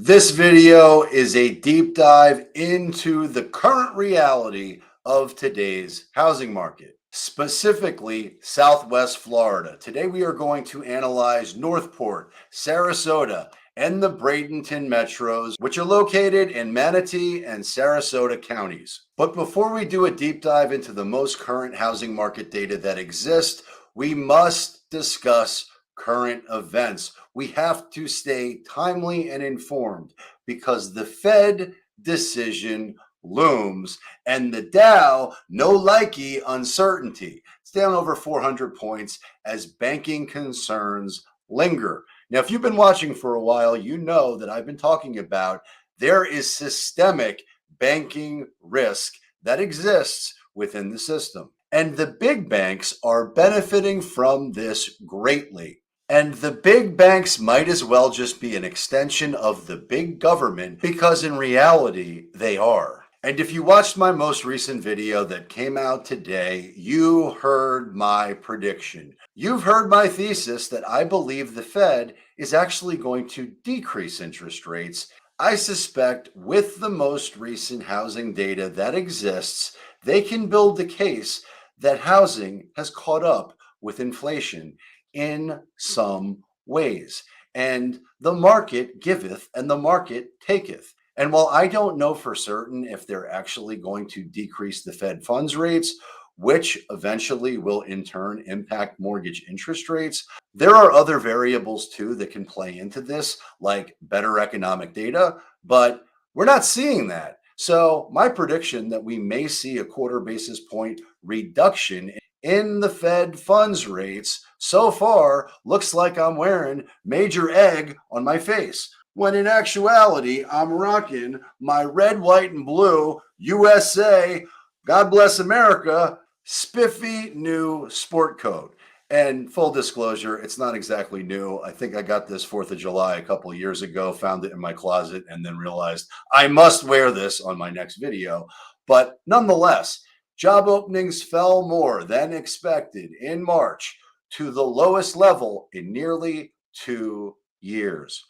This video is a deep dive into the current reality of today's housing market, specifically Southwest Florida. Today, we are going to analyze Northport, Sarasota, and the Bradenton metros, which are located in Manatee and Sarasota counties. But before we do a deep dive into the most current housing market data that exists, we must discuss current events. We have to stay timely and informed because the Fed decision looms and the Dow no likey uncertainty. It's down over 400 points as banking concerns linger. Now, if you've been watching for a while, you know that I've been talking about there is systemic banking risk that exists within the system. And the big banks are benefiting from this greatly. And the big banks might as well just be an extension of the big government because in reality, they are. And if you watched my most recent video that came out today, you heard my prediction. You've heard my thesis that I believe the Fed is actually going to decrease interest rates. I suspect with the most recent housing data that exists, they can build the case that housing has caught up with inflation in some ways. And the market giveth and the market taketh. And while I don't know for certain if they're actually going to decrease the Fed funds rates, which eventually will in turn impact mortgage interest rates, there are other variables too that can play into this, like better economic data, but we're not seeing that. So my prediction that we may see a quarter basis point reduction in the Fed funds rates so far looks like I'm wearing major egg on my face, when in actuality, I'm rocking my red, white, and blue USA, God bless America, spiffy new sport coat. And full disclosure, it's not exactly new. I think I got this 4th of July a couple of years ago, found it in my closet, and then realized I must wear this on my next video. But nonetheless, job openings fell more than expected in March to the lowest level in nearly 2 years.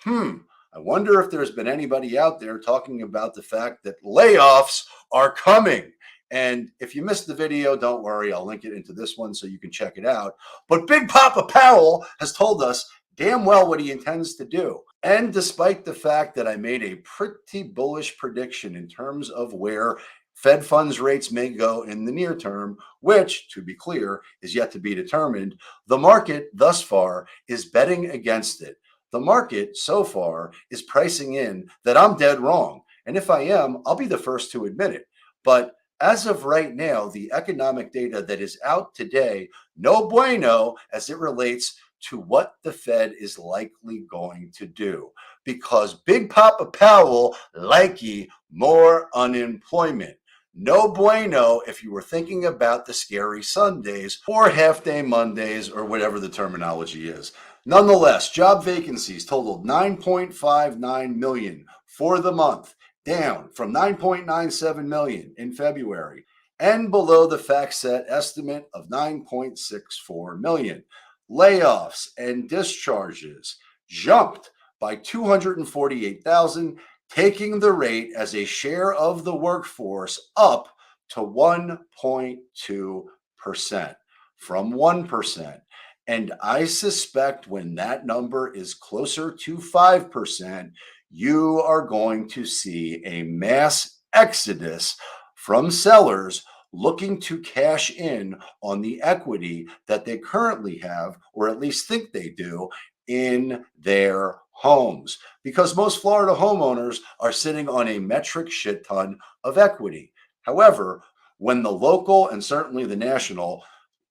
I wonder if there's been anybody out there talking about the fact that layoffs are coming. And if you missed the video, don't worry, I'll link it into this one so you can check it out. But Big Poppa Powell has told us damn well what he intends to do. And despite the fact that I made a pretty bullish prediction in terms of where Fed funds rates may go in the near term, which, to be clear, is yet to be determined, the market thus far is betting against it. The market so far is pricing in that I'm dead wrong. And if I am, I'll be the first to admit it. But as of right now, the economic data that is out today, no bueno as it relates to what the Fed is likely going to do. Because Big Poppa Powell likey more unemployment. No bueno if you were thinking about the scary Sundays or half-day Mondays or whatever the terminology is. Nonetheless, job vacancies totaled 9.59 million for the month, down from 9.97 million in February, and below the FactSet estimate of 9.64 million. Layoffs and discharges jumped by 248,000, taking the rate as a share of the workforce up to 1.2% from 1%. And I suspect when that number is closer to 5%, you are going to see a mass exodus from sellers looking to cash in on the equity that they currently have, or at least think they do, in their homes. Because most Florida homeowners are sitting on a metric shit ton of equity. However, when the local and certainly the national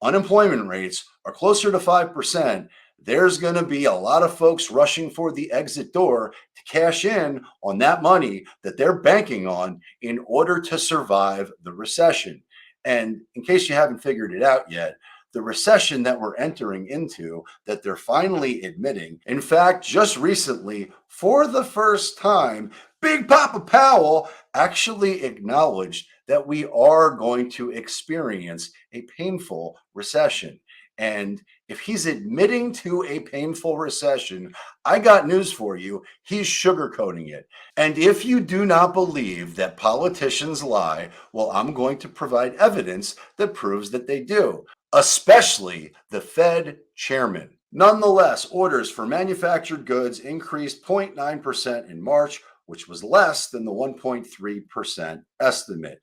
unemployment rates are closer to 5%, there's going to be a lot of folks rushing for the exit door to cash in on that money that they're banking on in order to survive the recession. And in case you haven't figured it out yet, the recession that we're entering into, that they're finally admitting, in fact, just recently, for the first time, Big Poppa Powell actually acknowledged that we are going to experience a painful recession. And if he's admitting to a painful recession, I got news for you. He's sugarcoating it. And if you do not believe that politicians lie, well, I'm going to provide evidence that proves that they do, especially the Fed chairman. Nonetheless, orders for manufactured goods increased 0.9% in March, which was less than the 1.3% estimate.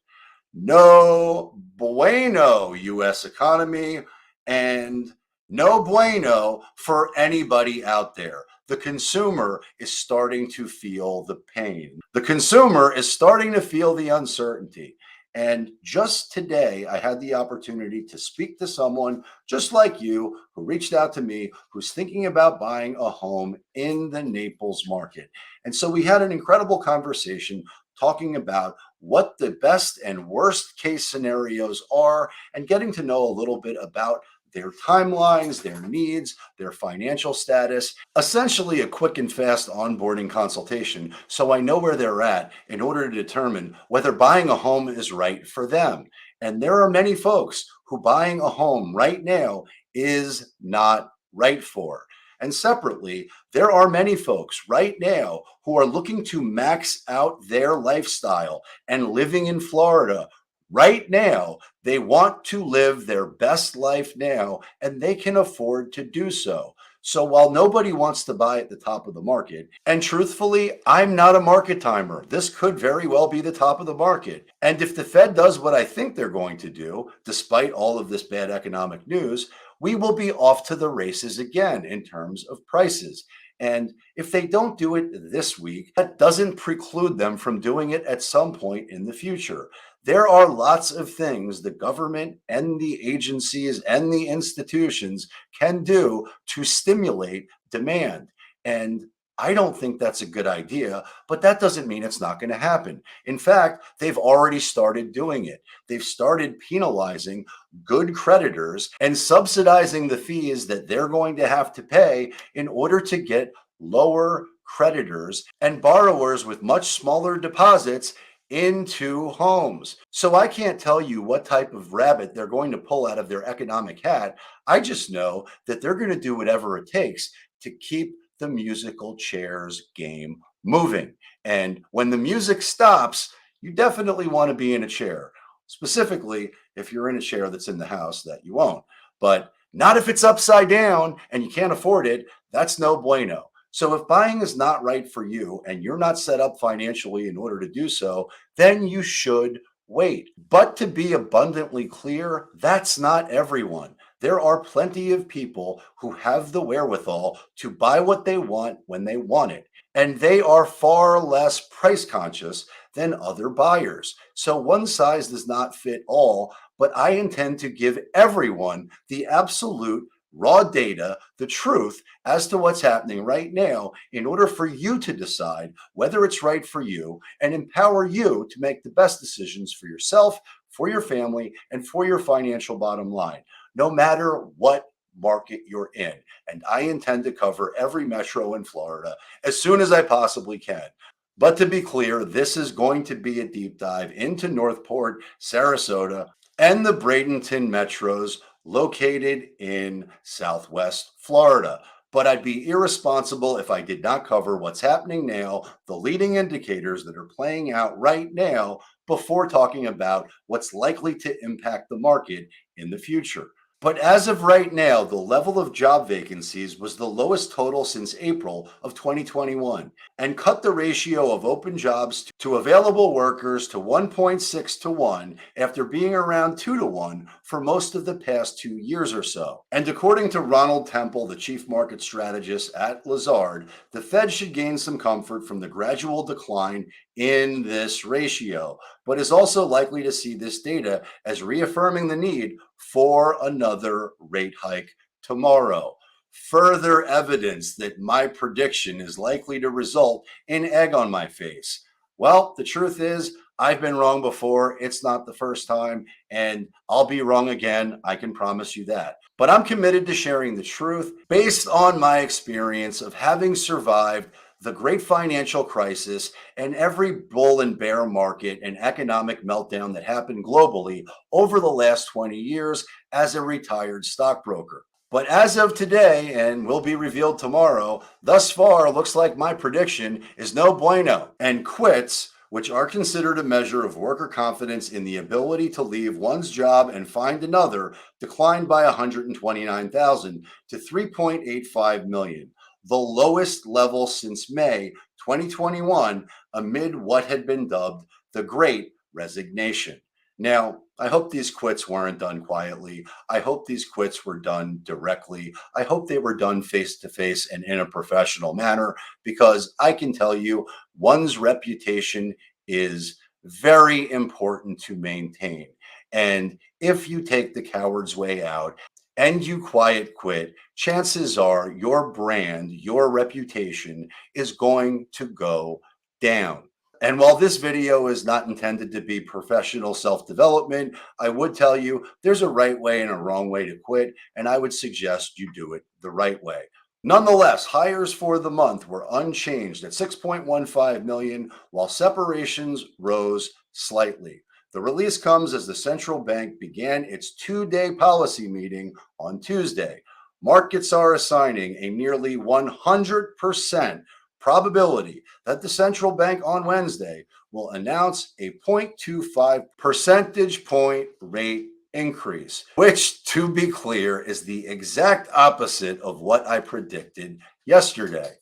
No bueno, US economy, and no bueno for anybody out there. The consumer is starting to feel the pain. The consumer is starting to feel the uncertainty. And just today, I had the opportunity to speak to someone just like you who reached out to me who's thinking about buying a home in the Naples market. And so we had an incredible conversation talking about what the best and worst case scenarios are and getting to know a little bit about their timelines, their needs, their financial status, essentially a quick and fast onboarding consultation so I know where they're at in order to determine whether buying a home is right for them. And there are many folks who buying a home right now is not right for. And separately, there are many folks right now who are looking to max out their lifestyle and living in Florida right now. They want to live their best life now, and they can afford to do so. So while nobody wants to buy at the top of the market, and truthfully, I'm not a market timer. This could very well be the top of the market. And if the Fed does what I think they're going to do, despite all of this bad economic news, we will be off to the races again in terms of prices. And if they don't do it this week, that doesn't preclude them from doing it at some point in the future. There are lots of things the government and the agencies and the institutions can do to stimulate demand. And I don't think that's a good idea, but that doesn't mean it's not going to happen. In fact, they've already started doing it. They've started penalizing good creditors and subsidizing the fees that they're going to have to pay in order to get lower creditors and borrowers with much smaller deposits into homes. So I can't tell you what type of rabbit they're going to pull out of their economic hat. I just know that they're going to do whatever it takes to keep the musical chairs game moving. And when the music stops, you definitely want to be in a chair. Specifically, if you're in a chair that's in the house that you own, but not if it's upside down and you can't afford it. That's no bueno. So if buying is not right for you and you're not set up financially in order to do so, then you should wait. But to be abundantly clear, that's not everyone. There are plenty of people who have the wherewithal to buy what they want when they want it. And they are far less price conscious than other buyers. So one size does not fit all, but I intend to give everyone the absolute raw data, the truth as to what's happening right now in order for you to decide whether it's right for you and empower you to make the best decisions for yourself, for your family, and for your financial bottom line, no matter what market you're in. And I intend to cover every metro in Florida as soon as I possibly can. But to be clear, this is going to be a deep dive into Northport, Sarasota, and the Bradenton metros located in Southwest Florida. But I'd be irresponsible if I did not cover what's happening now, the leading indicators that are playing out right now, before talking about what's likely to impact the market in the future. But as of right now, the level of job vacancies was the lowest total since April of 2021 and cut the ratio of open jobs to available workers to 1.6 to 1 after being around 2 to 1 for most of the past 2 years or so. And according to Ronald Temple, the chief market strategist at Lazard, the Fed should gain some comfort from the gradual decline in this ratio, but is also likely to see this data as reaffirming the need for another rate hike tomorrow. Further evidence that my prediction is likely to result in egg on my face. Well, the truth is, I've been wrong before. It's not the first time, and I'll be wrong again. I can promise you that. But I'm committed to sharing the truth based on my experience of having survived the great financial crisis and every bull and bear market and economic meltdown that happened globally over the last 20 years as a retired stockbroker. But as of today, and will be revealed tomorrow, thus far looks like my prediction is no bueno. And quits, which are considered a measure of worker confidence in the ability to leave one's job and find another, declined by 129,000 to 3.85 million, the lowest level since May 2021, amid what had been dubbed the Great Resignation. Now, I hope these quits weren't done quietly. I hope these quits were done directly. I hope they were done face to face and in a professional manner, because I can tell you one's reputation is very important to maintain. And if you take the coward's way out and you quiet quit, chances are your brand, your reputation is going to go down. And while this video is not intended to be professional self development, I would tell you there's a right way and a wrong way to quit, and I would suggest you do it the right way. Nonetheless, hires for the month were unchanged at 6.15 million, while separations rose slightly. The release comes as the central bank began its 2-day policy meeting on Tuesday. Markets are assigning a nearly 100% probability that the central bank on Wednesday will announce a 0.25 percentage point rate increase, which, to be clear, is the exact opposite of what I predicted yesterday.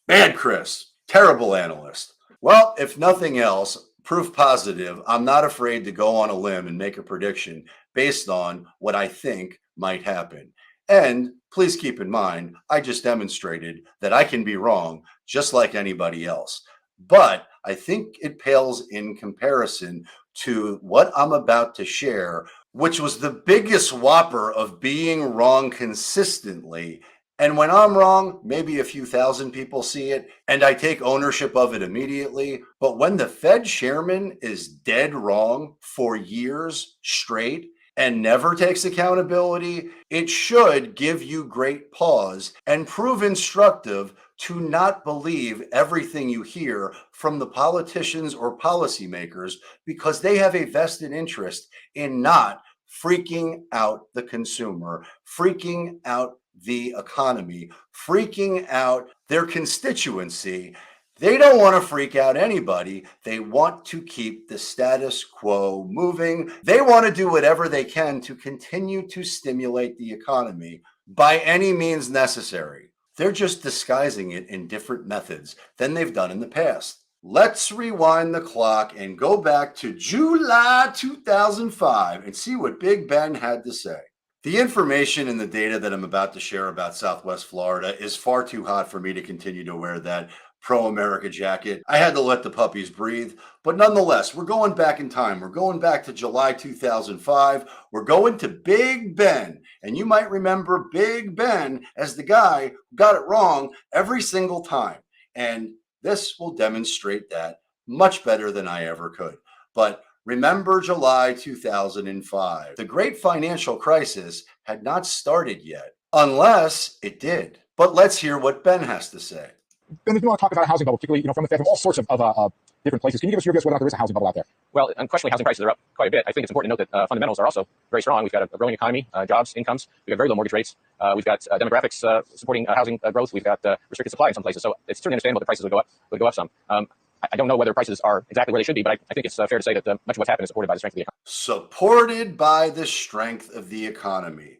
Bad Chris, terrible analyst. Well, if nothing else, proof positive, I'm not afraid to go on a limb and make a prediction based on what I think might happen. And please keep in mind, I just demonstrated that I can be wrong just like anybody else. But I think it pales in comparison to what I'm about to share, which was the biggest whopper of being wrong consistently. And when I'm wrong, maybe a few thousand people see it and I take ownership of it immediately. But when the Fed chairman is dead wrong for years straight and never takes accountability, it should give you great pause and prove instructive to not believe everything you hear from the politicians or policymakers, because they have a vested interest in not freaking out the consumer, freaking out the economy, freaking out their constituency. They don't want to freak out anybody. They want to keep the status quo moving. They want to do whatever they can to continue to stimulate the economy by any means necessary. They're just disguising it in different methods than they've done in the past. Let's rewind the clock and go back to July 2005 and see what Big Ben had to say. The information and the data that I'm about to share about Southwest Florida is far too hot for me to continue to wear that pro-America jacket. I had to let the puppies breathe, but nonetheless, we're going back in time. We're going back to July 2005. We're going to Big Ben, and you might remember Big Ben as the guy who got it wrong every single time. And this will demonstrate that much better than I ever could. But remember July 2005. The great financial crisis had not started yet, unless it did. But let's hear what Ben has to say. Ben, there's been a lot of talk about a housing bubble, particularly from the Fed, from all sorts of different places. Can you give us your guess whether or not there is a housing bubble out there? Well, unquestionably, housing prices are up quite a bit. I think it's important to note that fundamentals are also very strong. We've got a growing economy, jobs, incomes. We've got very low mortgage rates. We've got demographics supporting housing growth. We've got restricted supply in some places. So it's certainly understandable that prices would go up some. I don't know whether prices are exactly where they should be, but I think it's fair to say that much of what's happened is supported by the strength of the economy. Supported by the strength of the economy.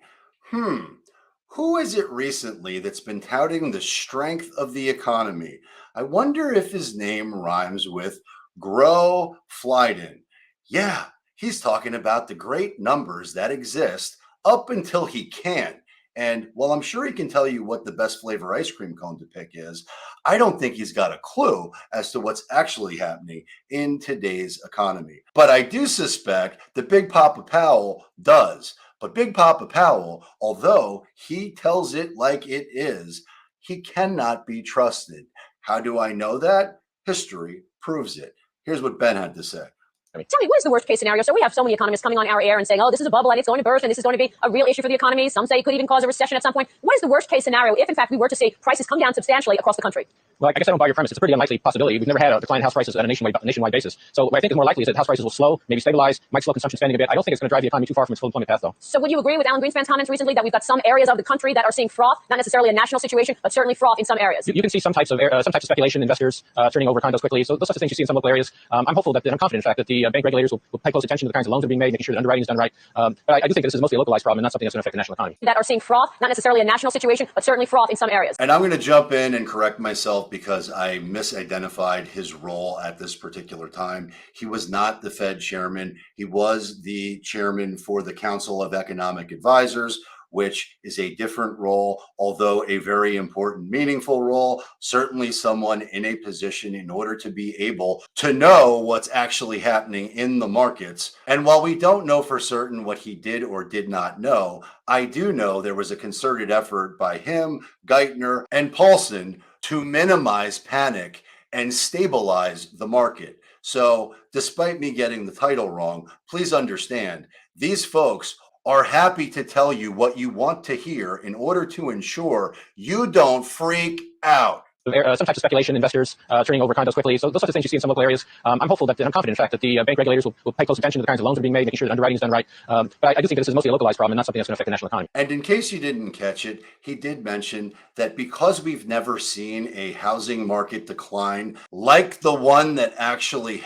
Who is it recently that's been touting the strength of the economy? I wonder if his name rhymes with Grow Flyden. Yeah, he's talking about the great numbers that exist up until he can't. And while I'm sure he can tell you what the best flavor ice cream cone to pick is, I don't think he's got a clue as to what's actually happening in today's economy. But I do suspect that Big Poppa Powell does. But Big Poppa Powell, although he tells it like it is, he cannot be trusted. How do I know that? History proves it. Here's what Ben had to say. Tell me, what is the worst case scenario? So we have so many economists coming on our air and saying, oh, this is a bubble and it's going to burst and this is going to be a real issue for the economy. Some say it could even cause a recession at some point. What is the worst case scenario if, in fact, we were to see prices come down substantially across the country? Well, I guess I don't buy your premise. It's a pretty unlikely possibility. We've never had a decline in house prices on a nationwide basis. So what I think is more likely is that house prices will slow, maybe stabilize, might slow consumption spending a bit. I don't think it's going to drive the economy too far from its full employment path, though. So would you agree with Alan Greenspan's comments recently that we've got some areas of the country that are seeing froth, not necessarily a national situation, but certainly froth in some areas? You can see some types of speculation, investors turning over condos quickly. So those sorts of things you see in some local areas. I'm hopeful I'm confident, in fact, that the bank regulators will pay close attention to the kinds of loans that are being made, making sure the underwriting is done right. But I do think that this is mostly a localized problem and not something that's going to affect the national economy. That are seeing froth, not necessarily a national situation, but certainly froth in some areas. And I'm going to jump in and correct myself because I misidentified his role at this particular time. He was not the Fed chairman. He was the chairman for the Council of Economic Advisors, which is a different role, although a very important, meaningful role, certainly someone in a position in order to be able to know what's actually happening in the markets. And while we don't know for certain what he did or did not know, I do know there was a concerted effort by him, Geithner, and Paulson to minimize panic and stabilize the market. So despite me getting the title wrong, please understand, these folks are happy to tell you what you want to hear in order to ensure you don't freak out. Some types of speculation, investors turning over condos quickly. So those sorts of things you see in some local areas. I'm hopeful that, and I'm confident, in fact, that the bank regulators will pay close attention to the kinds of loans that are being made, making sure the underwriting is done right. But I do think that this is mostly a localized problem and not something that's going to affect the national economy. And in case you didn't catch it, he did mention that because we've never seen a housing market decline like the one that actually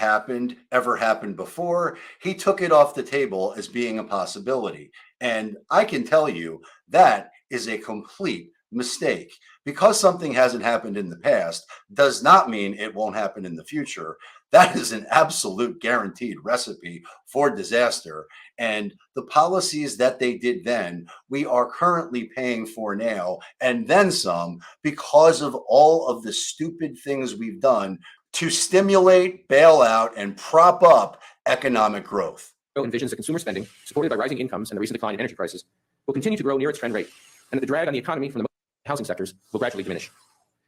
ever happened before, he took it off the table as being a possibility. And I can tell you that is a complete mistake. Because something hasn't happened in the past does not mean it won't happen in the future. That is an absolute guaranteed recipe for disaster. And the policies that they did then, we are currently paying for now, and then some, because of all of the stupid things we've done to stimulate, bail out, and prop up economic growth. Envisions that consumer spending, supported by rising incomes and the recent decline in energy prices, will continue to grow near its trend rate, and that the drag on the economy from the housing sectors will gradually diminish.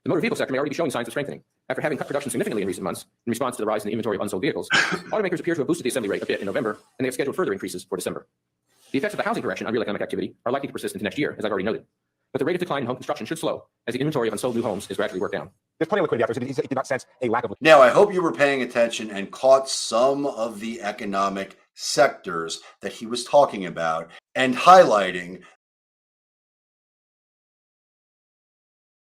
The motor vehicle sector may already be showing signs of strengthening. After having cut production significantly in recent months in response to the rise in the inventory of unsold vehicles, automakers appear to have boosted the assembly rate a bit in November, and they have scheduled further increases for December. The effects of the housing correction on real economic activity are likely to persist into next year, as I've already noted. But the rate of decline in home construction should slow as the inventory of unsold new homes is gradually worked down. There's plenty of liquidity out there, so he did not sense a lack of liquidity. Now, I hope you were paying attention and caught some of the economic sectors that he was talking about and highlighting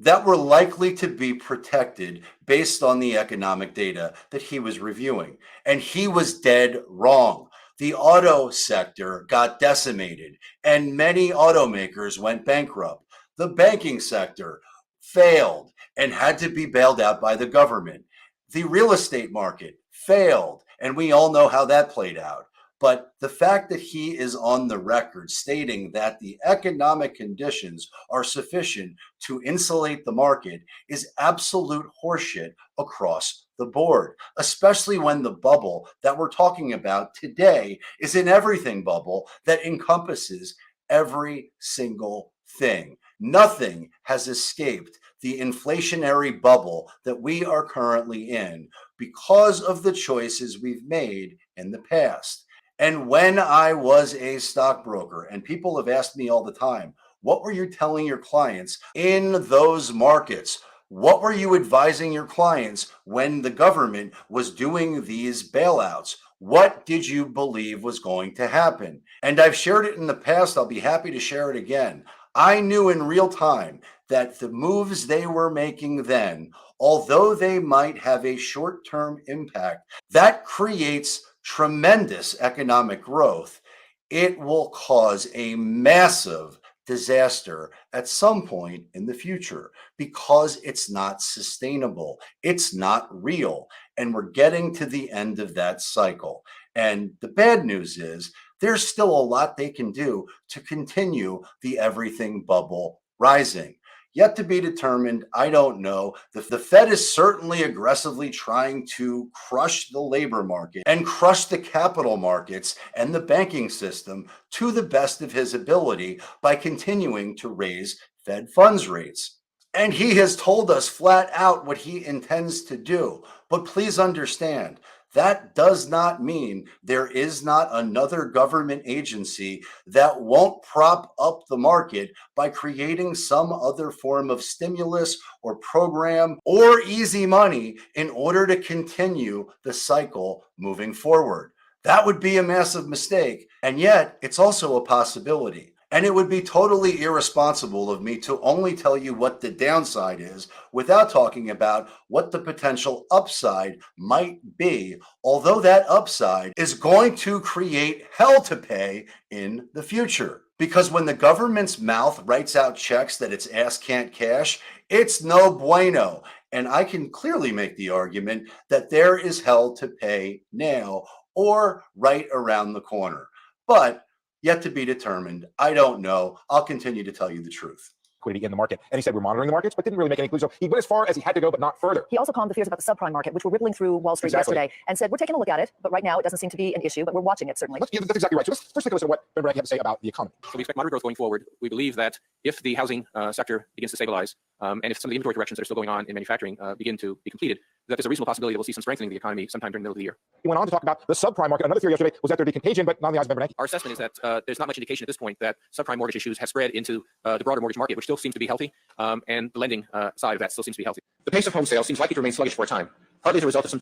that were likely to be protected based on the economic data that he was reviewing. And he was dead wrong. The auto sector got decimated and many automakers went bankrupt. The banking sector failed and had to be bailed out by the government. The real estate market failed, and we all know how that played out. But the fact that he is on the record stating that the economic conditions are sufficient to insulate the market is absolute horseshit across the board, especially when the bubble that we're talking about today is an everything bubble that encompasses every single thing. Nothing has escaped the inflationary bubble that we are currently in because of the choices we've made in the past. And when I was a stockbroker, and people have asked me all the time, what were you telling your clients in those markets? What were you advising your clients when the government was doing these bailouts? What did you believe was going to happen? And I've shared it in the past. I'll be happy to share it again. I knew in real time that the moves they were making then, although they might have a short-term impact, that creates tremendous economic growth. It will cause a massive disaster at some point in the future because it's not sustainable. It's not real. And we're getting to the end of that cycle. And the bad news is there's still a lot they can do to continue the everything bubble rising. Yet to be determined, I don't know. The Fed is certainly aggressively trying to crush the labor market and crush the capital markets and the banking system to the best of his ability by continuing to raise Fed funds rates. And he has told us flat out what he intends to do. But please understand, that does not mean there is not another government agency that won't prop up the market by creating some other form of stimulus or program or easy money in order to continue the cycle moving forward. That would be a massive mistake, and yet it's also a possibility. And it would be totally irresponsible of me to only tell you what the downside is without talking about what the potential upside might be, although that upside is going to create hell to pay in the future. Because when the government's mouth writes out checks that its ass can't cash, it's no bueno. And I can clearly make the argument that there is hell to pay now or right around the corner. But yet to be determined. I don't know. I'll continue to tell you the truth. Liquidity in the market. And he said, we're monitoring the markets, but didn't really make any clues. So he went as far as he had to go, but not further. He also calmed the fears about the subprime market, which were rippling through Wall Street yesterday, and said, we're taking a look at it, but right now it doesn't seem to be an issue, but we're watching it, certainly. That's exactly right. So let's first take a listen to what Ben Bernanke had to say about the economy. So we expect moderate growth going forward. We believe that if the housing sector begins to stabilize, and if some of the inventory corrections that are still going on in manufacturing begin to be completed, that there's a reasonable possibility that we'll see some strengthening of the economy sometime during the middle of the year. He went on to talk about the subprime market. Another theory yesterday was that there'd be contagion, but not in the eyes of Ben Bernanke. Our assessment is that there's not much indication at this point that subprime mortgage issues have spread into the broader mortgage market, which still seems to be healthy, and the lending side of that still seems to be healthy. The pace of home sales seems likely to remain sluggish for a time, partly as a result of some.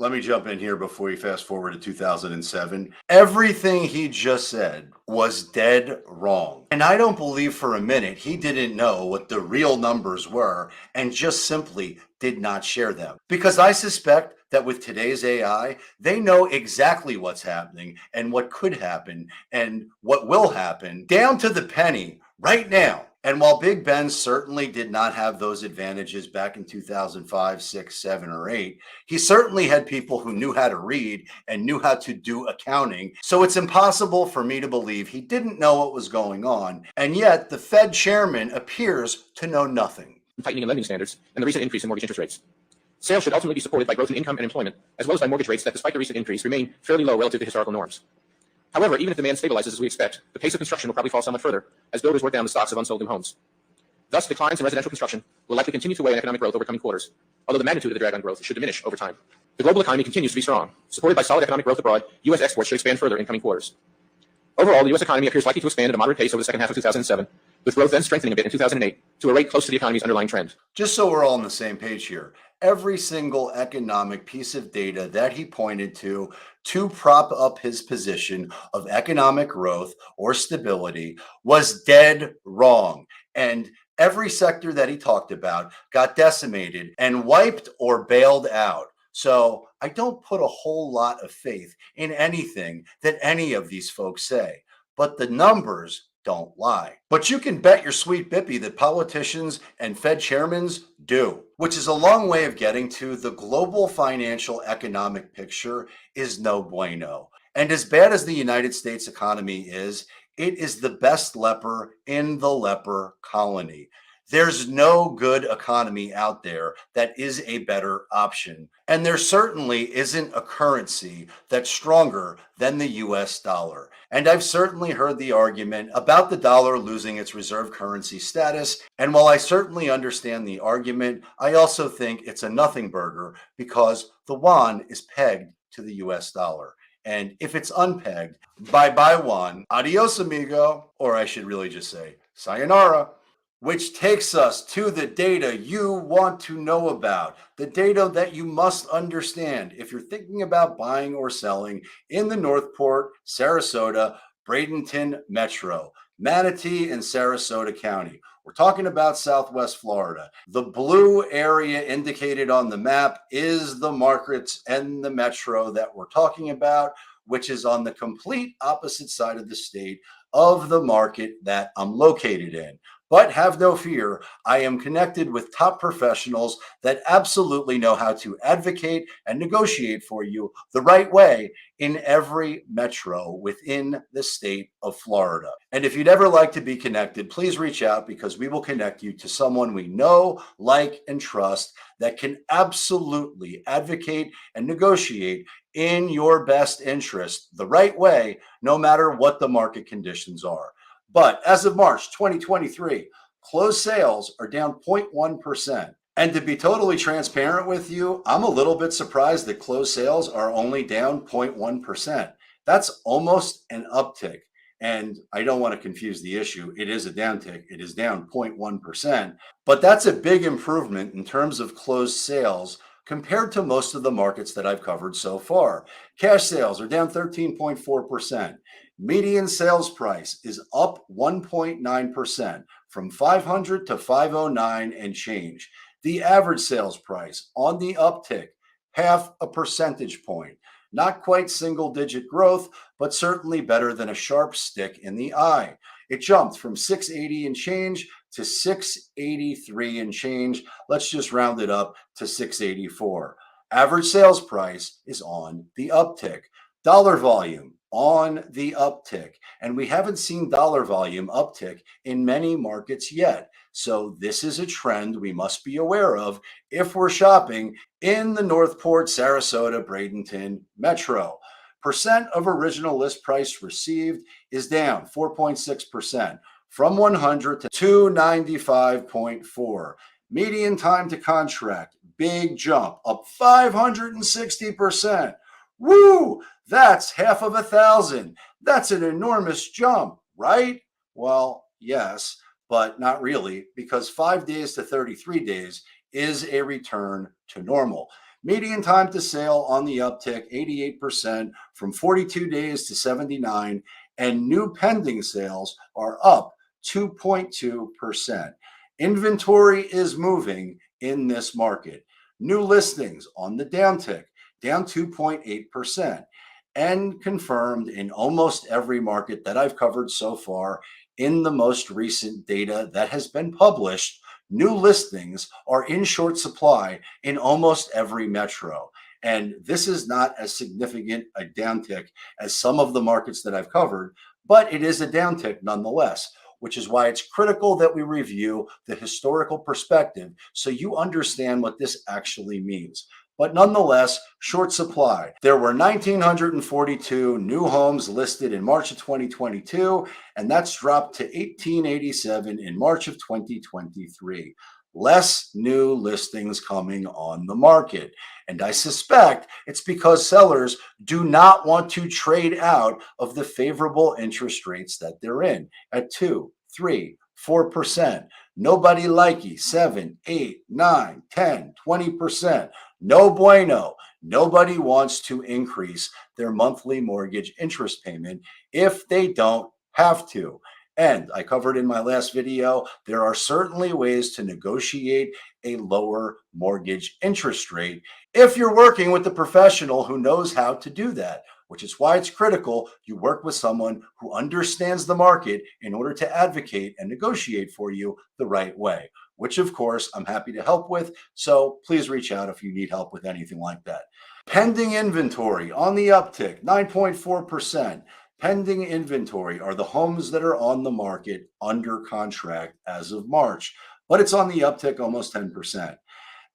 Let me jump in here before we fast forward to 2007. Everything he just said was dead wrong. And I don't believe for a minute he didn't know what the real numbers were and just simply did not share them. Because I suspect that with today's AI, they know exactly what's happening and what could happen and what will happen down to the penny right now. And while Big Ben certainly did not have those advantages back in 2005, 6, 7, or 8, he certainly had people who knew how to read and knew how to do accounting. So it's impossible for me to believe he didn't know what was going on. And yet the Fed chairman appears to know nothing. Tightening in lending standards and the recent increase in mortgage interest rates. Sales should ultimately be supported by growth in income and employment, as well as by mortgage rates that, despite the recent increase, remain fairly low relative to historical norms. However, even if demand stabilizes as we expect, the pace of construction will probably fall somewhat further as builders work down the stocks of unsold new homes. Thus, declines in residential construction will likely continue to weigh on economic growth over coming quarters, although the magnitude of the drag on growth should diminish over time. The global economy continues to be strong. Supported by solid economic growth abroad, U.S. exports should expand further in coming quarters. Overall, the U.S. economy appears likely to expand at a moderate pace over the second half of 2007, with growth then strengthening a bit in 2008 to a rate close to the economy's underlying trend. Just so we're all on the same page here, every single economic piece of data that he pointed to prop up his position of economic growth or stability was dead wrong. And every sector that he talked about got decimated and wiped or bailed out. So I don't put a whole lot of faith in anything that any of these folks say, but the numbers don't lie. But you can bet your sweet bippy that politicians and Fed chairmen do, which is a long way of getting to the global financial economic picture is no bueno. And as bad as the United States economy is, it is the best leper in the leper colony. There's no good economy out there that is a better option. And there certainly isn't a currency that's stronger than the US dollar. And I've certainly heard the argument about the dollar losing its reserve currency status. And while I certainly understand the argument, I also think it's a nothing burger because the yuan is pegged to the US dollar. And if it's unpegged, bye-bye yuan, adios amigo, or I should really just say sayonara. Which takes us to the data you want to know about, the data that you must understand if you're thinking about buying or selling in the Northport, Sarasota, Bradenton Metro, Manatee, and Sarasota County. We're talking about Southwest Florida. The blue area indicated on the map is the markets and the metro that we're talking about, which is on the complete opposite side of the state of the market that I'm located in. But have no fear, I am connected with top professionals that absolutely know how to advocate and negotiate for you the right way in every metro within the state of Florida. And if you'd ever like to be connected, please reach out because we will connect you to someone we know, like, and trust that can absolutely advocate and negotiate in your best interest the right way, no matter what the market conditions are. But as of March 2023, closed sales are down 0.1%. And to be totally transparent with you, I'm a little bit surprised that closed sales are only down 0.1%. That's almost an uptick. And I don't want to confuse the issue. It is a downtick. It is down 0.1%. But that's a big improvement in terms of closed sales compared to most of the markets that I've covered so far. Cash sales are down 13.4%. Median sales price is up 1.9% from 500 to 509 and change. The average sales price on the uptick, half a percentage point. Not quite single digit growth, but certainly better than a sharp stick in the eye. It jumped from 680 and change to 683 and change. Let's just round it up to 684. Average sales price is on the uptick. Dollar volume on the uptick. And we haven't seen dollar volume uptick in many markets yet. So this is a trend we must be aware of if we're shopping in the Northport, Sarasota, Bradenton metro. Percent of original list price received is down 4.6% from 100 to 295.4. Median time to contract, big jump, up 560%. Woo! That's half of 1,000. That's an enormous jump, right? Well, yes, but not really, because 5 days to 33 days is a return to normal. Median time to sale on the uptick, 88% from 42 days to 79, and new pending sales are up 2.2%. Inventory is moving in this market. New listings on the downtick, down 2.8%, and confirmed in almost every market that I've covered so far in the most recent data that has been published. New listings are in short supply in almost every metro. And this is not as significant a downtick as some of the markets that I've covered, but it is a downtick nonetheless, which is why it's critical that we review the historical perspective so you understand what this actually means. But nonetheless, short supply. There were 1,942 new homes listed in March of 2022, and that's dropped to 1,887 in March of 2023. Less new listings coming on the market. And I suspect it's because sellers do not want to trade out of the favorable interest rates that they're in at 2, 3, 4%. Nobody likey, 7, 8, 9, 10, 20%. No bueno. Nobody wants to increase their monthly mortgage interest payment if they don't have to. And I covered in my last video, there are certainly ways to negotiate a lower mortgage interest rate if you're working with a professional who knows how to do that, which is why it's critical you work with someone who understands the market in order to advocate and negotiate for you the right way, which of course I'm happy to help with. So please reach out if you need help with anything like that. Pending inventory on the uptick, 9.4%. Pending inventory are the homes that are on the market under contract as of March, but it's on the uptick almost 10%.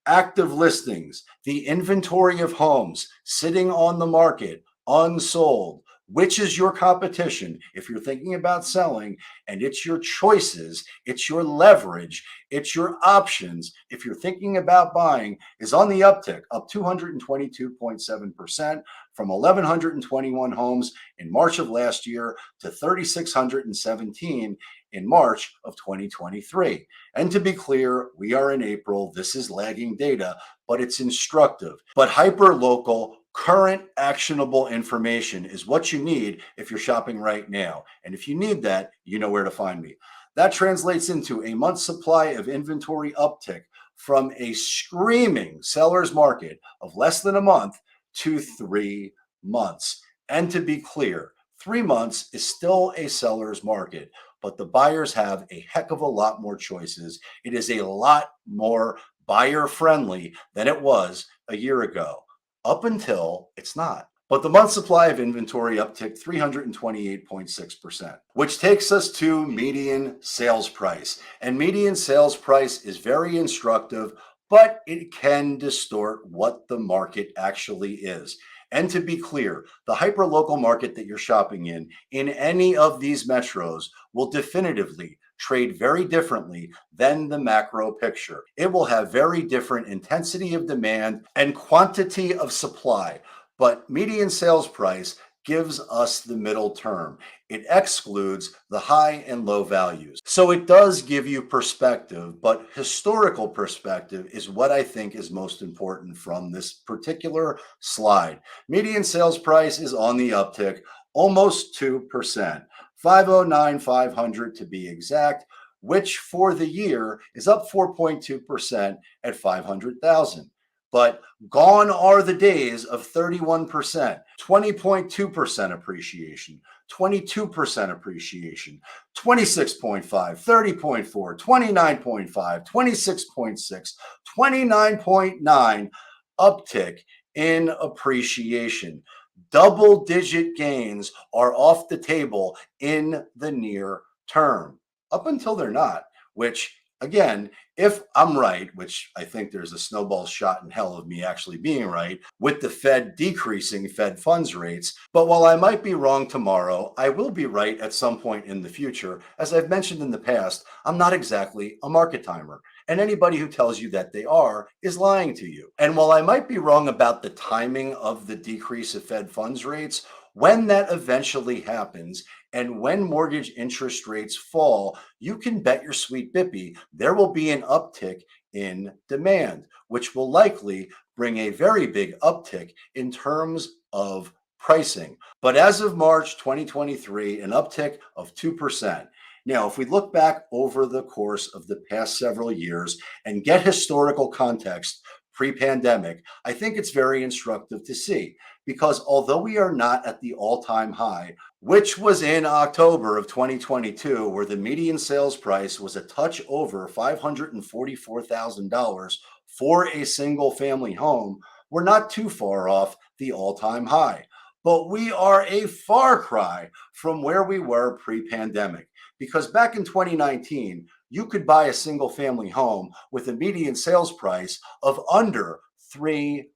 Active listings, the inventory of homes sitting on the market, unsold, which is your competition if you're thinking about selling, and it's your choices, it's your leverage, it's your options if you're thinking about buying, is on the uptick, up 222.7% from 1,121 homes in March of last year to 3,617 in March of 2023. And to be clear, we are in April. This is lagging data, but it's instructive. But hyper-local, current actionable information is what you need if you're shopping right now. And if you need that, you know where to find me. That translates into a month's supply of inventory uptick from a screaming seller's market of less than a month to 3 months. And to be clear, 3 months is still a seller's market, but the buyers have a heck of a lot more choices. It is a lot more buyer friendly than it was a year ago, up until it's not. But the month supply of inventory upticked 328.6%, which takes us to median sales price. And median sales price is very instructive, but it can distort what the market actually is. And to be clear, the hyperlocal market that you're shopping in any of these metros will definitively trade very differently than the macro picture. It will have very different intensity of demand and quantity of supply, but median sales price gives us the middle term. It excludes the high and low values. So it does give you perspective, but historical perspective is what I think is most important from this particular slide. Median sales price is on the uptick, almost 2%, 509,500 to be exact, which for the year is up 4.2% at 500,000. But gone are the days of 31%, 20.2% appreciation, 22% appreciation, 26.5, 30.4, 29.5, 26.6, 29.9 uptick in appreciation. Double-digit gains are off the table in the near term, up until they're not, which again, if I'm right, which I think there's a snowball shot in hell of me actually being right, with the Fed decreasing Fed funds rates, but while I might be wrong tomorrow, I will be right at some point in the future. As I've mentioned in the past, I'm not exactly a market timer, and anybody who tells you that they are is lying to you. And while I might be wrong about the timing of the decrease of Fed funds rates, when that eventually happens, and when mortgage interest rates fall, you can bet your sweet bippy there will be an uptick in demand, which will likely bring a very big uptick in terms of pricing. But as of March 2023, an uptick of 2%. Now, if we look back over the course of the past several years and get historical context pre-pandemic, I think it's very instructive to see, because although we are not at the all-time high, which was in October of 2022, where the median sales price was a touch over $544,000 for a single family home, we're not too far off the all-time high. But we are a far cry from where we were pre-pandemic, because back in 2019, you could buy a single family home with a median sales price of under $300K.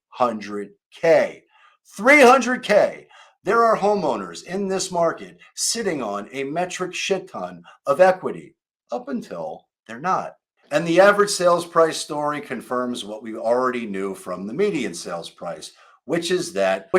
300K. There are homeowners in this market sitting on a metric shit ton of equity up until they're not. And the average sales price story confirms what we already knew from the median sales price, which is that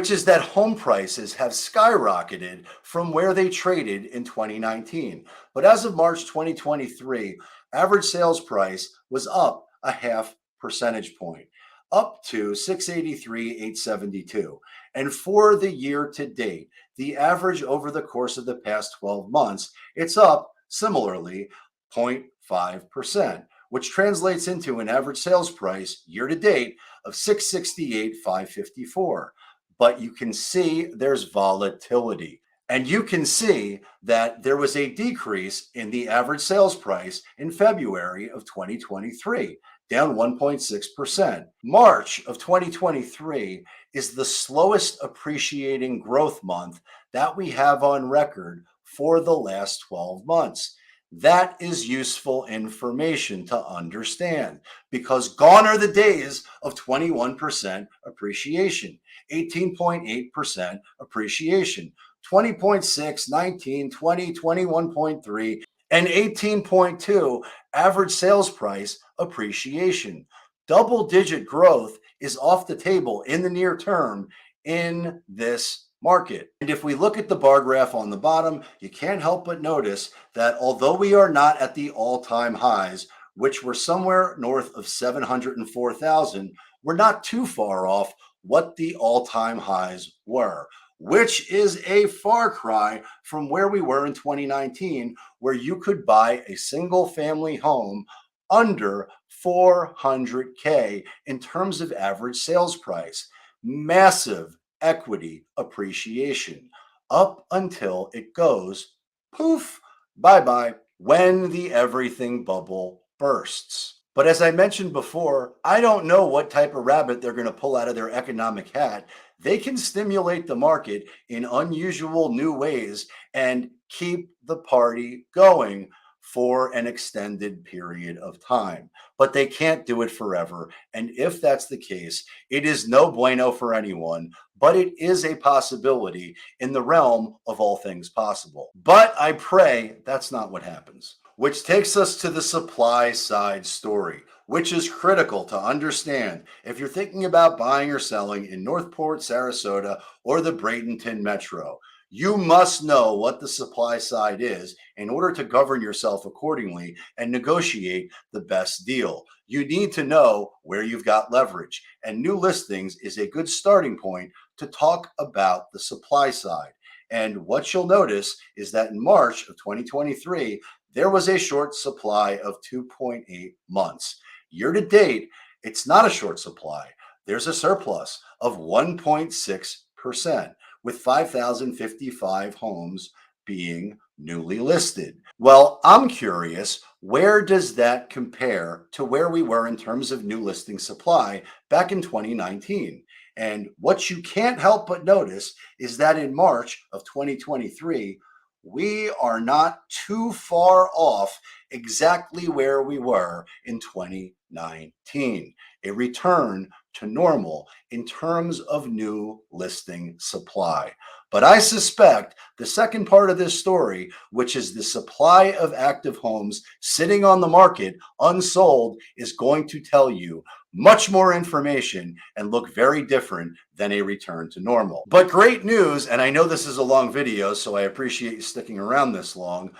home prices have skyrocketed from where they traded in 2019. But as of March 2023, average sales price was up a half percentage point, up to 683,872. And for the year to date, the average over the course of the past 12 months, it's up similarly 0.5%, which translates into an average sales price year to date of 668,554. But you can see there's volatility. And you can see that there was a decrease in the average sales price in February of 2023, down 1.6%. March of 2023 is the slowest appreciating growth month that we have on record for the last 12 months. That is useful information to understand, because gone are the days of 21% appreciation, 18.8% appreciation, 20.6, 19, 20, 21.3, and 18.2 average sales price appreciation. Double-digit growth is off the table in the near term in this market. And if we look at the bar graph on the bottom, you can't help but notice that although we are not at the all-time highs, which were somewhere north of 704,000, we're not too far off what the all-time highs were, which is a far cry from where we were in 2019, where you could buy a single family home under 400K in terms of average sales price. Massive equity appreciation up until it goes poof, bye-bye, when the everything bubble bursts. But as I mentioned before, I don't know what type of rabbit they're going to pull out of their economic hat. They can stimulate the market in unusual new ways and keep the party going for an extended period of time. But they can't do it forever. And if that's the case, it is no bueno for anyone, but it is a possibility in the realm of all things possible. But I pray that's not what happens. which takes us to the supply side story, which is critical to understand if you're thinking about buying or selling in Northport, Sarasota, or the Bradenton Metro. You must know what the supply side is in order to govern yourself accordingly and negotiate the best deal. You need to know where you've got leverage, and new listings is a good starting point to talk about the supply side. And what you'll notice is that in March of 2023, there was a short supply of 2.8 months. Year to date, it's not a short supply. There's a surplus of 1.6%, with 5,055 homes being newly listed. Well, I'm curious, where does that compare to where we were in terms of new listing supply back in 2019? And what you can't help but notice is that in March of 2023, we are not too far off exactly where we were in 2019. A return to normal in terms of new listing supply. But I suspect the second part of this story, which is the supply of active homes sitting on the market unsold, is going to tell you much more information and look very different than a return to normal. But great news, and I know this is a long video, so I appreciate you sticking around this long.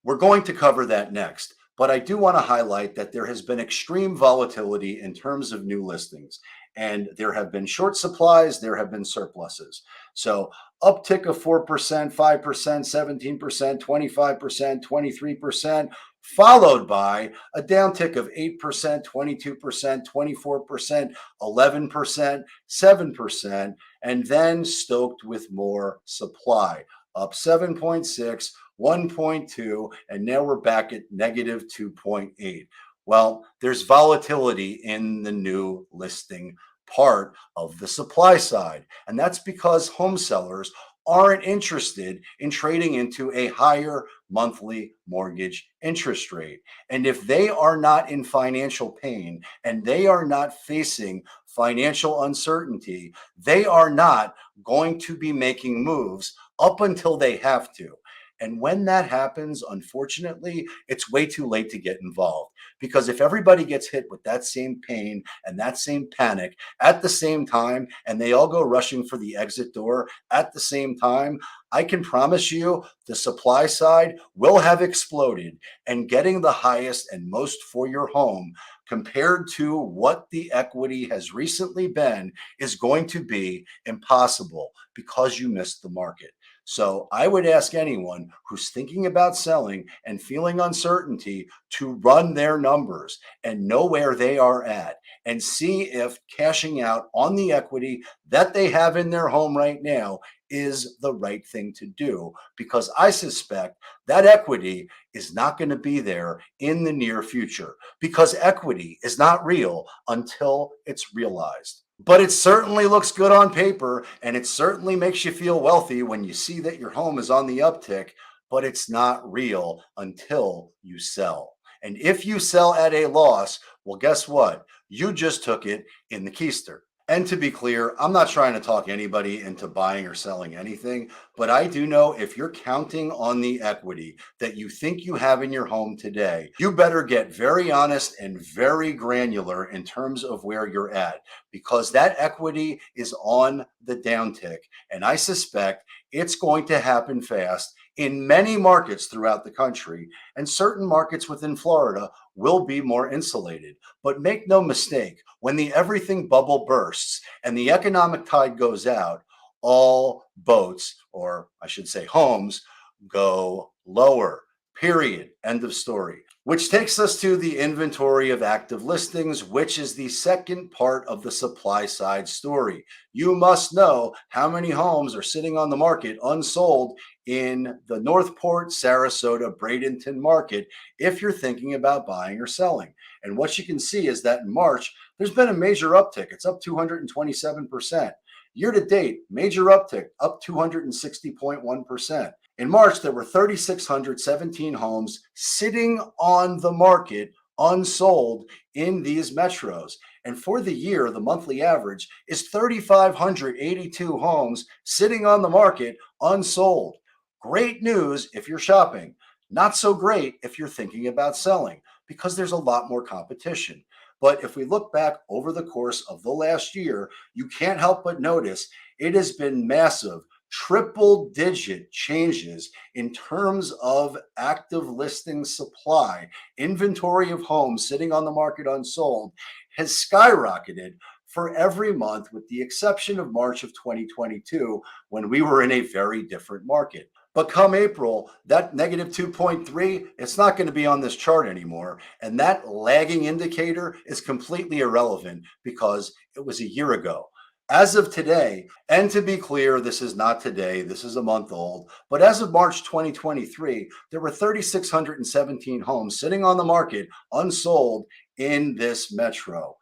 We're going to cover that next. But I do want to highlight that there has been extreme volatility in terms of new listings, and there have been short supplies, there have been surpluses. So uptick of 4%, 5%, 17%, 25%, 23%, followed by a downtick of 8%, 22%, 24%, 11%, 7%, and then stoked with more supply, up 7.6, 1.2, and now we're back at negative 2.8. Well, there's volatility in the new listing part of the supply side, and that's because home sellers aren't interested in trading into a higher monthly mortgage interest rate. And if they are not in financial pain and they are not facing financial uncertainty, they are not going to be making moves up until they have to. And when that happens, unfortunately, it's way too late to get involved. Because if everybody gets hit with that same pain and that same panic at the same time, and they all go rushing for the exit door at the same time, I can promise you the supply side will have exploded, and getting the highest and most for your home compared to what the equity has recently been is going to be impossible because you missed the market. So I would ask anyone who's thinking about selling and feeling uncertainty to run their numbers and know where they are at and see if cashing out on the equity that they have in their home right now is the right thing to do, because I suspect that equity is not going to be there in the near future, because equity is not real until it's realized. But it certainly looks good on paper, and it certainly makes you feel wealthy when you see that your home is on the uptick, but it's not real until you sell. And if you sell at a loss, well, guess what? You just took it in the keister. And to be clear, I'm not trying to talk anybody into buying or selling anything, but I do know if you're counting on the equity that you think you have in your home today, you better get very honest and very granular in terms of where you're at, because that equity is on the downtick. And I suspect it's going to happen fast in many markets throughout the country, and certain markets within Florida will be more insulated. But make no mistake, when the everything bubble bursts and the economic tide goes out, all boats, or I should say homes, go lower. Period. End of story. Which takes us to the inventory of active listings, which is the second part of the supply side story. You must know how many homes are sitting on the market unsold in the Northport, Sarasota, Bradenton market if you're thinking about buying or selling. And what you can see is that in March, there's been a major uptick. It's up 227%. Year to date, major uptick, up 260.1%. In March, there were 3,617 homes sitting on the market unsold in these metros. And for the year, the monthly average is 3,582 homes sitting on the market unsold. Great news if you're shopping. Not so great if you're thinking about selling because there's a lot more competition. But if we look back over the course of the last year, you can't help but notice it has been massive, triple digit changes in terms of active listing supply. Inventory of homes sitting on the market unsold has skyrocketed for every month, with the exception of March of 2022, when we were in a very different market. But come April, that negative 2.3, it's not going to be on this chart anymore. And that lagging indicator is completely irrelevant because it was a year ago. As of today, and to be clear, this is not today, this is a month old, but as of March 2023, there were 3,617 homes sitting on the market unsold in this metro,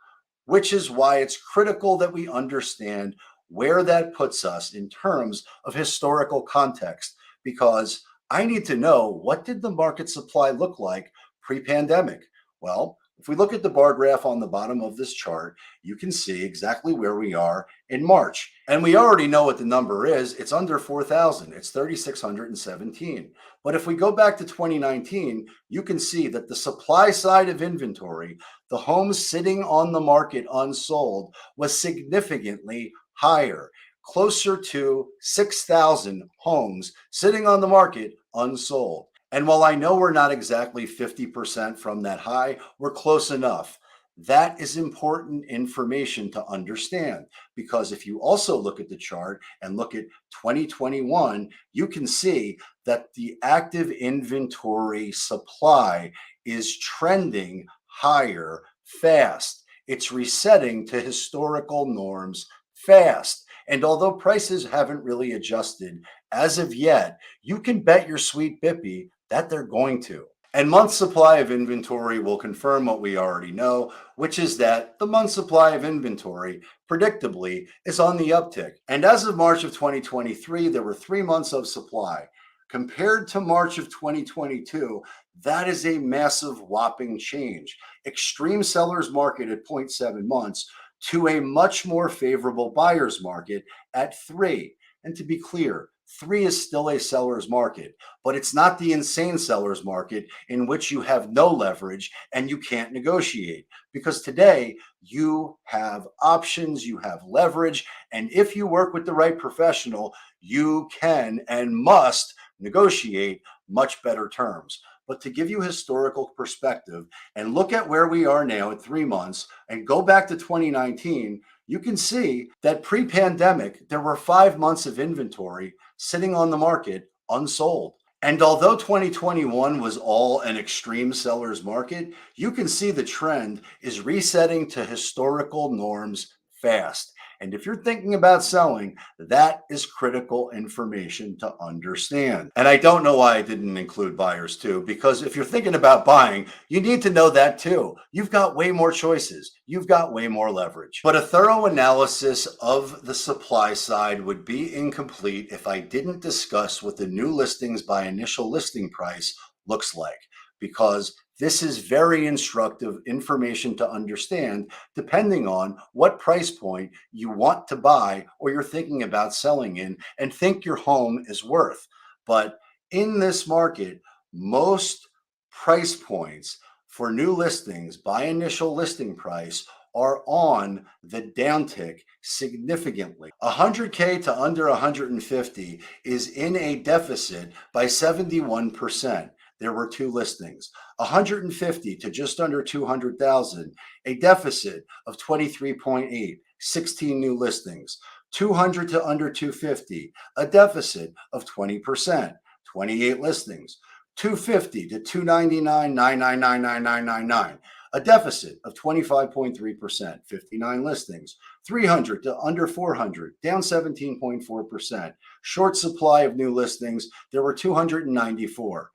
which is why it's critical that we understand where that puts us in terms of historical context, because I need to know, what did the market supply look like pre-pandemic? Well, if we look at the bar graph on the bottom of this chart, you can see exactly where we are in March. And we already know what the number is. It's under 4,000. It's 3,617. But if we go back to 2019, you can see that the supply side of inventory, the homes sitting on the market unsold, was significantly higher, closer to 6,000 homes sitting on the market unsold. And while I know we're not exactly 50% from that high, we're close enough. That is important information to understand, because if you also look at the chart and look at 2021, you can see that the active inventory supply is trending higher fast. It's resetting to historical norms fast. And although prices haven't really adjusted as of yet, you can bet your sweet bippy that they're going to. And month supply of inventory will confirm what we already know, which is that the month supply of inventory, predictably, is on the uptick. And as of March of 2023, there were 3 months of supply. Compared to March of 2022, that is a massive whopping change. Extreme seller's market at 0.7 months to a much more favorable buyer's market at 3. And to be clear, 3 is still a seller's market, but it's not the insane seller's market in which you have no leverage and you can't negotiate, because today you have options, you have leverage, and if you work with the right professional, you can and must negotiate much better terms. But to give you historical perspective and look at where we are now at 3 months and go back to 2019, you can see that pre-pandemic, there were 5 months of inventory sitting on the market unsold. And although 2021 was all an extreme seller's market, you can see the trend is resetting to historical norms fast. And if you're thinking about selling, that is critical information to understand. And I don't know why I didn't include buyers too, because if you're thinking about buying, you need to know that too. You've got way more choices. You've got way more leverage. But a thorough analysis of the supply side would be incomplete if I didn't discuss what the new listings by initial listing price looks like, because this is very instructive information to understand depending on what price point you want to buy or you're thinking about selling in and think your home is worth. But in this market, most price points for new listings by initial listing price are on the downtick significantly. 100K to under 150 is in a deficit by 71%. There were 2 listings. 150 to just under 200,000, a deficit of 23.8, 16 new listings. 200 to under 250, a deficit of 20%, 28 listings. 250 to 299, 9999999, a deficit of 25.3%, 59 listings. 300 to under 400, down 17.4%. Short supply of new listings, there were 294.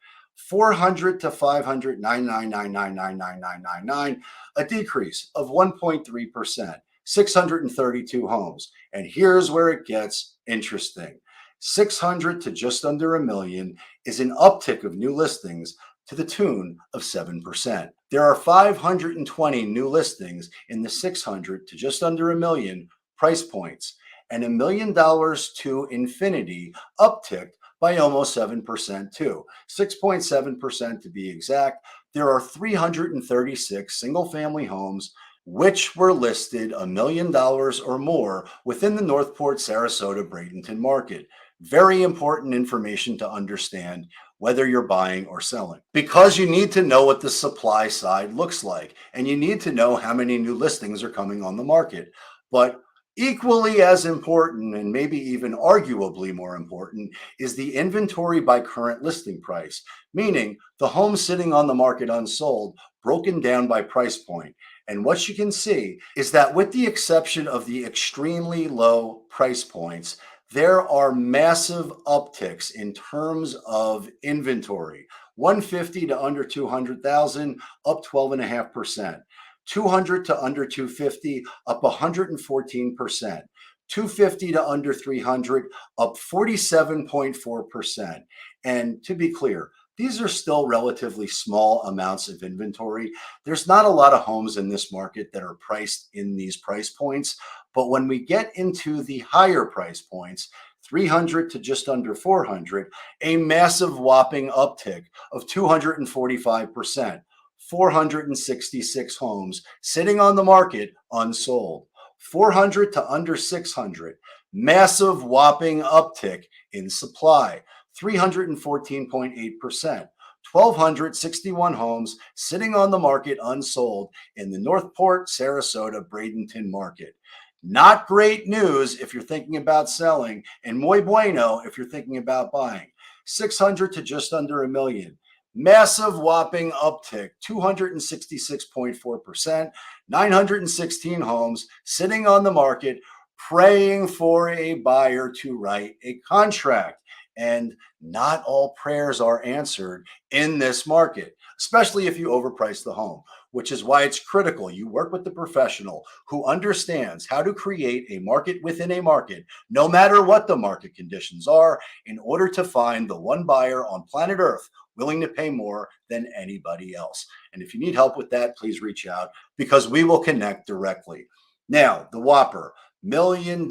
400 to 500, 999999999, a decrease of 1.3%, 632 homes. And here's where it gets interesting. 600 to just under a million is an uptick of new listings to the tune of 7%. There are 520 new listings in the 600 to just under a million price points, and $1 million to infinity upticked by almost 7% too, 6.7% to be exact. There are 336 single-family homes which were listed $1 million or more within the Northport, Sarasota, Bradenton market. Very important information to understand whether you're buying or selling, because you need to know what the supply side looks like, and you need to know how many new listings are coming on the market. But equally as important, and maybe even arguably more important, is the inventory by current listing price, meaning the homes sitting on the market unsold, broken down by price point. And what you can see is that, with the exception of the extremely low price points, there are massive upticks in terms of inventory. 150 to under 200,000, up 12.5%. 200 to under 250, up 114%. 250 to under 300, up 47.4%. And to be clear, these are still relatively small amounts of inventory. There's not a lot of homes in this market that are priced in these price points. But when we get into the higher price points, 300 to just under 400, a massive whopping uptick of 245%. 466 homes sitting on the market unsold. 400 to under 600, massive whopping uptick in supply. 314.8%. 1,261 homes sitting on the market unsold in the Northport, Sarasota, Bradenton market. Not great news if you're thinking about selling, and muy bueno if you're thinking about buying. 600 to just under $1 million. Massive whopping uptick, 266.4%. 916 homes sitting on the market, praying for a buyer to write a contract. And not all prayers are answered in this market, especially if you overprice the home, which is why it's critical you work with the professional who understands how to create a market within a market, no matter what the market conditions are, in order to find the one buyer on planet Earth willing to pay more than anybody else. And if you need help with that, please reach out, because we will connect directly. Now, the whopper, $1 million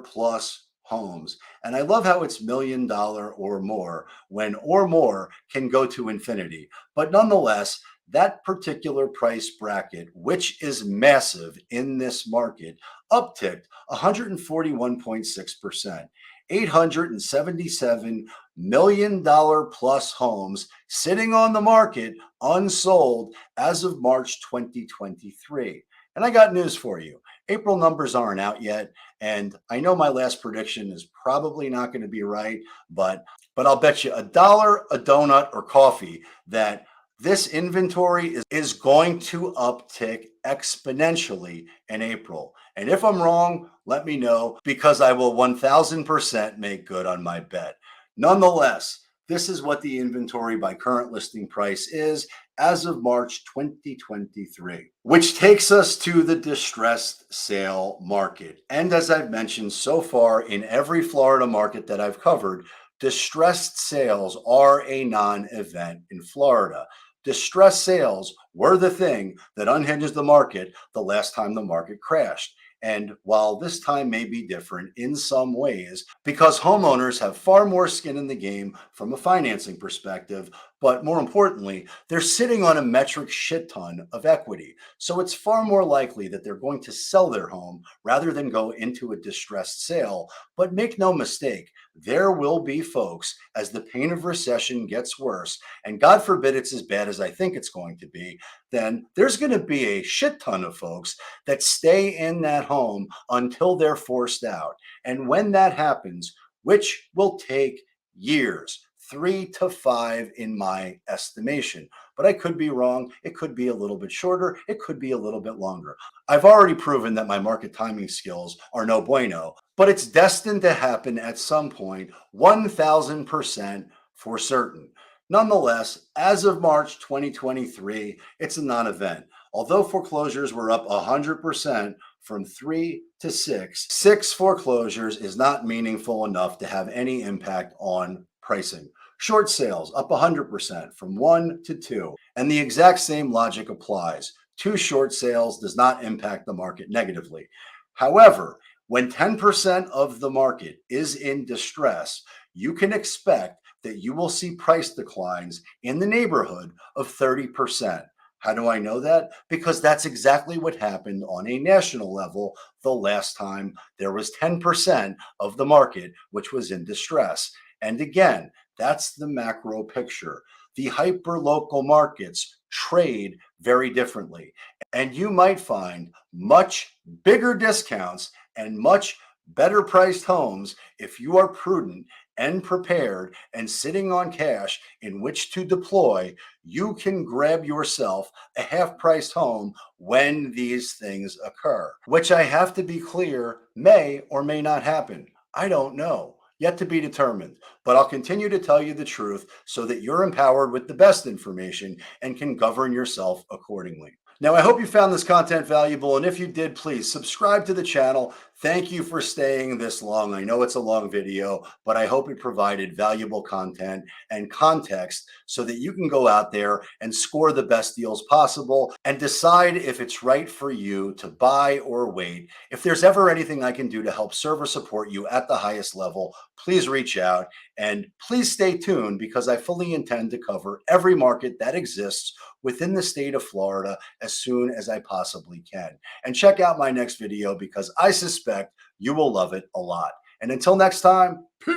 plus homes. And I love how it's $1 million or more, when or more can go to infinity. But nonetheless, that particular price bracket, which is massive in this market, upticked 141.6%. $877 million plus homes sitting on the market unsold as of March 2023. And I got news for you. April numbers aren't out yet, and I know my last prediction is probably not going to be right, but I'll bet you $1, a donut, or coffee that this inventory is going to uptick exponentially in April. And if I'm wrong, let me know, because I will 1000% make good on my bet. Nonetheless, this is what the inventory by current listing price is as of March 2023, which takes us to the distressed sale market. And as I've mentioned so far, in every Florida market that I've covered, distressed sales are a non-event in Florida. Distressed sales were the thing that unhinged the market the last time the market crashed. And while this time may be different in some ways, because homeowners have far more skin in the game from a financing perspective, but more importantly, they're sitting on a metric shit ton of equity. So it's far more likely that they're going to sell their home rather than go into a distressed sale. But make no mistake, there will be folks, as the pain of recession gets worse, and God forbid it's as bad as I think it's going to be, then there's going to be a shit ton of folks that stay in that home until they're forced out. And when that happens, which will take years, 3 to 5 in my estimation, but I could be wrong. It could be a little bit shorter. It could be a little bit longer. I've already proven that my market timing skills are no bueno, but it's destined to happen at some point, 1000% for certain. Nonetheless, as of March 2023, it's a non-event. Although foreclosures were up 100% from 3 to 6 foreclosures is not meaningful enough to have any impact on pricing. Short sales up 100% from 1 to 2. And the exact same logic applies. 2 short sales does not impact the market negatively. However, when 10% of the market is in distress, you can expect that you will see price declines in the neighborhood of 30%. How do I know that? Because that's exactly what happened on a national level the last time there was 10% of the market which was in distress. And again, that's the macro picture. The hyper-local markets trade very differently. And you might find much bigger discounts and much better priced homes if you are prudent and prepared and sitting on cash in which to deploy. You can grab yourself a half-priced home when these things occur, which I have to be clear may or may not happen. I don't know. Yet to be determined, but I'll continue to tell you the truth so that you're empowered with the best information and can govern yourself accordingly. Now, I hope you found this content valuable, and if you did, please subscribe to the channel. Thank you for staying this long. I know it's a long video, but I hope it provided valuable content and context so that you can go out there and score the best deals possible and decide if it's right for you to buy or wait. If there's ever anything I can do to help serve or support you at the highest level, please reach out, and please stay tuned because I fully intend to cover every market that exists within the state of Florida as soon as I possibly can. And check out my next video because I suspect you will love it a lot. And until next time, peace.